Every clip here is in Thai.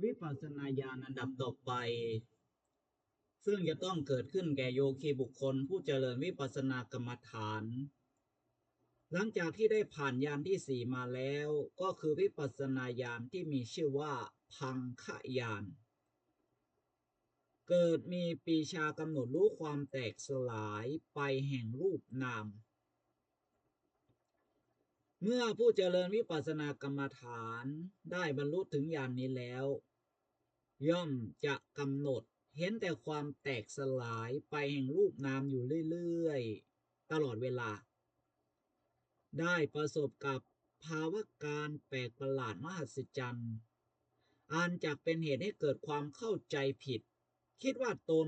วิปัสสนาญาณอันดับต่อไปซึ่งจะต้องเกิดขึ้นแก่โยคีบุคคลผู้เจริญวิปัสสนากรรมฐานหลังจากที่ได้ผ่านญาณที่สี่มาแล้วก็คือวิปัสสนาญาณที่มีชื่อว่าพังคญาณเกิดมีปีชากำหนดรู้ความแตกสลายไปแห่งรูปนามเมื่อผู้เจริญวิปัสสนากรรมฐานได้บรรลุถึงญาณนี้แล้วย่อมจะกำหนดเห็นแต่ความแตกสลายไปแห่งรูปนามอยู่เรื่อยๆตลอดเวลาได้ประสบกับภาวะการแปลกประหลาดมหัศจรรย์อันจะเป็นเหตุให้เกิดความเข้าใจผิดคิดว่าตน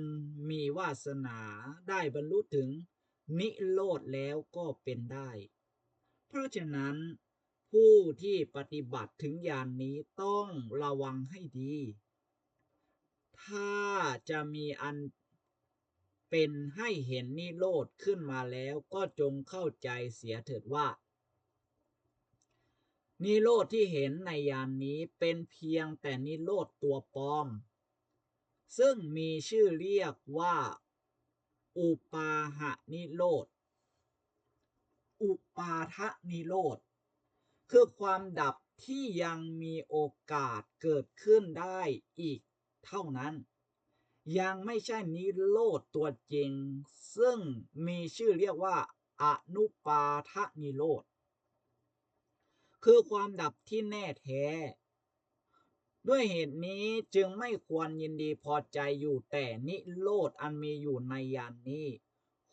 มีวาสนาได้บรรลุถึงนิโรธแล้วก็เป็นได้เพราะฉะนั้นผู้ที่ปฏิบัติถึงญาณนี้ต้องระวังให้ดีถ้าจะมีอันเป็นให้เห็นนิโรธขึ้นมาแล้วก็จงเข้าใจเสียเถิดว่านิโรธที่เห็นในญาณนี้เป็นเพียงแต่นิโรธตัวปลอมซึ่งมีชื่อเรียกว่าอุปาหะนิโรธอุปาทะนิโรธคือความดับที่ยังมีโอกาสเกิดขึ้นได้อีกเท่านั้นยังไม่ใช่นิโรธตัวจริงซึ่งมีชื่อเรียกว่าอนุปาทะนิโรธคือความดับที่แน่แท้ด้วยเหตุนี้จึงไม่ควรยินดีพอใจอยู่แต่นิโรธอันมีอยู่ในญาณนี้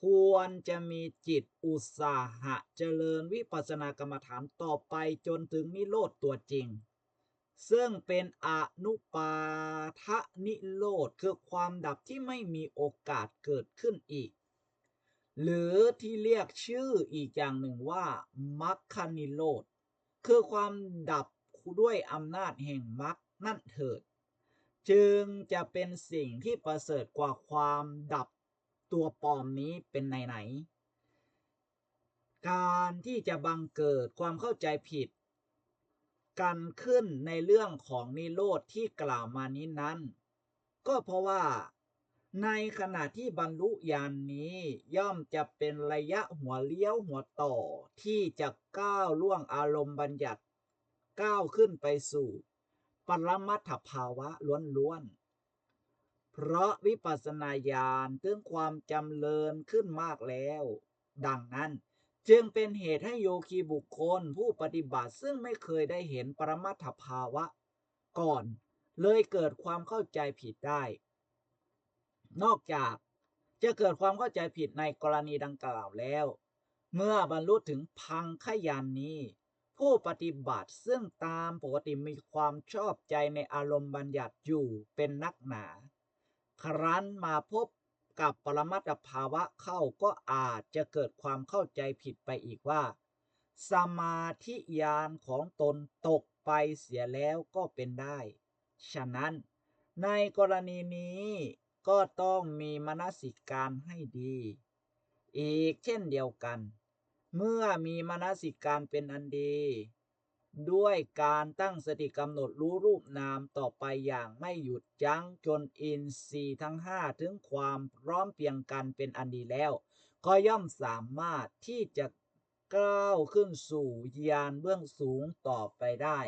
ควรจะมีจิตอุตสาหะเจริญวิปัสสนากรรมฐานต่อไปจนถึงนิโรธตัวจริงซึ่งเป็นอนุปาทะนิโรธคือความดับที่ไม่มีโอกาสเกิดขึ้นอีกหรือที่เรียกชื่ออีกอย่างหนึ่งว่ามรรคนิโรธคือความดับด้วยอำนาจแห่งมรรคนั่นเถิดจึงจะเป็นสิ่งที่ประเสริฐกว่าความดับตัวปลอมนี้เป็นไหนๆการที่จะบังเกิดความเข้าใจผิดกันขึ้นในเรื่องของนิโรธที่กล่าวมานี้นั้นก็เพราะว่าในขณะที่บรรลุญาณนี้ย่อมจะเป็นระยะหัวเลี้ยวหัวต่อที่จะก้าวล่วงอารมณ์บัญญัติก้าวขึ้นไปสู่ปรมัตถภาวะล้วนๆเพราะวิปัสสนาญาณถึงความจำเริญขึ้นมากแล้วดังนั้นจึงเป็นเหตุให้โยคีบุคคลผู้ปฏิบัติซึ่งไม่เคยได้เห็นปรมัตถภาวะก่อนเลยเกิดความเข้าใจผิดได้นอกจากจะเกิดความเข้าใจผิดในกรณีดังกล่าวแล้วเมื่อบรรลุถึงพังคญาณนี้ผู้ปฏิบัติซึ่งตามปกติมีความชอบใจในอารมณ์บัญญัติอยู่เป็นนักหนาครั้นมาพบกับปรมัตถภาวะเข้าก็อาจจะเกิดความเข้าใจผิดไปอีกว่าสมาธิญาณของตนตกไปเสียแล้วก็เป็นได้ฉะนั้นในกรณีนี้ก็ต้องมีมนสิการให้ดีอีกเช่นเดียวกันเมื่อมีมนสิการเป็นอันดีด้วยการตั้งสติกำหนดรู้รูปนามต่อไปอย่างไม่หยุดยั้งจนอินทรีย์ทั้งห้าถึงความพร้อมเพรียงกันเป็นอันดีแล้วก็ย่อมสามารถที่จะก้าวขึ้นสู่ญาณเบื้องสูงต่อไปได้